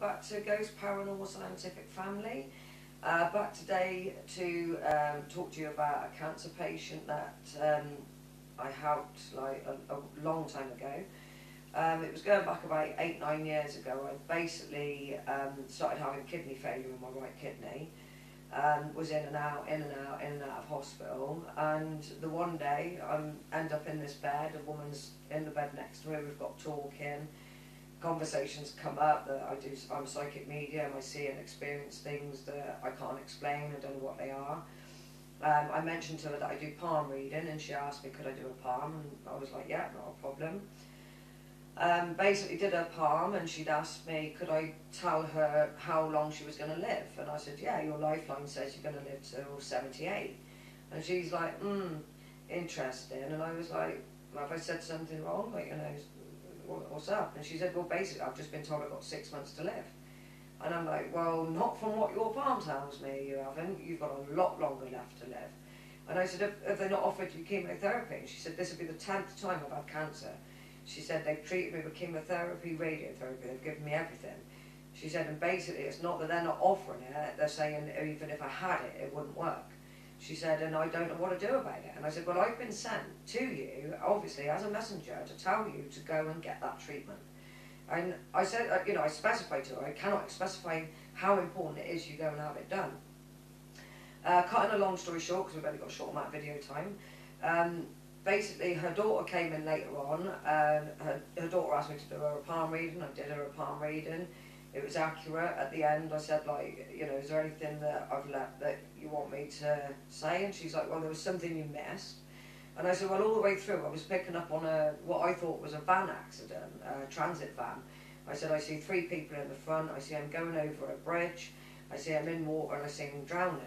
back to Ghost Paranormal Scientific Family. Back today to talk to you about a cancer patient that I helped like a long time ago. It was going back about 8-9 years ago. I basically started having kidney failure in my right kidney. Was in and out of hospital, and the one day I end up in this bed, a woman's in the bed next to me, we've got talking, conversations come up that I'm psychic medium, I see and experience things that I can't explain, I don't know what they are. I mentioned to her that I do palm reading, and she asked me could I do a palm, and I was like yeah, not a problem. Basically did her palm, and she'd asked me could I tell her how long she was going to live, and I said yeah, your lifeline says you're going to live till 78. And she's like interesting, and I was like, have I said something wrong, like, you know, what's up? And she said, well basically I've just been told I've got 6 months to live. And I'm like, well, not from what your palm tells me you haven't, you've got a lot longer left to live. And I said, have they not offered you chemotherapy? And she said, this will be the 10th time I've had cancer. She said, they've treated me with chemotherapy, radiotherapy, they've given me everything. She said, and basically it's not that they're not offering it, they're saying even if I had it, it wouldn't work. She said, and I don't know what to do about it. And I said, well, I've been sent to you, obviously, as a messenger, to tell you to go and get that treatment. And I said, you know, I specified to her, I cannot specify how important it is you go and have it done. Cutting a long story short, because we've only got a short amount of video time, basically her daughter came in later on, and her daughter asked me to do her a palm reading. I did her a palm reading. It was accurate. At the end I said, like, you know, is there anything that I've left that you want me to say? And she's like, well, there was something you missed. And I said, well, all the way through I was picking up on what I thought was a van accident, a transit van. I said, I see 3 people in the front, I see them going over a bridge, I see them in water, and I see them drowning.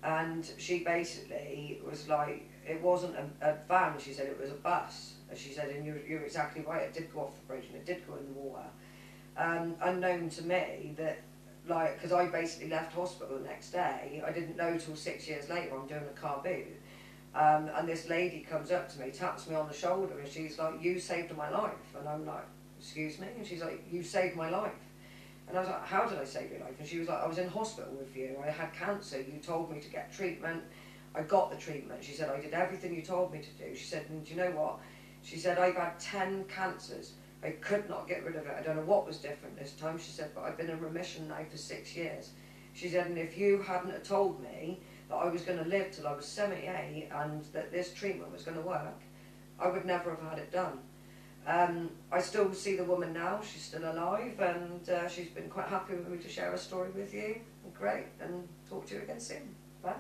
And she basically was like, it wasn't a van, she said, it was a bus. And she said, and you're exactly right, it did go off the bridge and it did go in the water. Unknown to me that, like, because I basically left hospital the next day, I didn't know till 6 years later I'm doing a car boot. And this lady comes up to me, taps me on the shoulder, and she's like, you saved my life. And I'm like, excuse me? And she's like, you saved my life. And I was like, how did I save your life? And she was like, I was in hospital with you, I had cancer, you told me to get treatment, I got the treatment. She said, I did everything you told me to do. She said, and do you know what? She said, I've had 10 cancers, I could not get rid of it, I don't know what was different this time. She said, but I've been in remission now for 6 years. She said, and if you hadn't have told me that I was going to live till I was 78 and that this treatment was going to work, I would never have had it done. I still see the woman now, she's still alive, and she's been quite happy with me to share her story with you. Great, and talk to you again soon. Bye.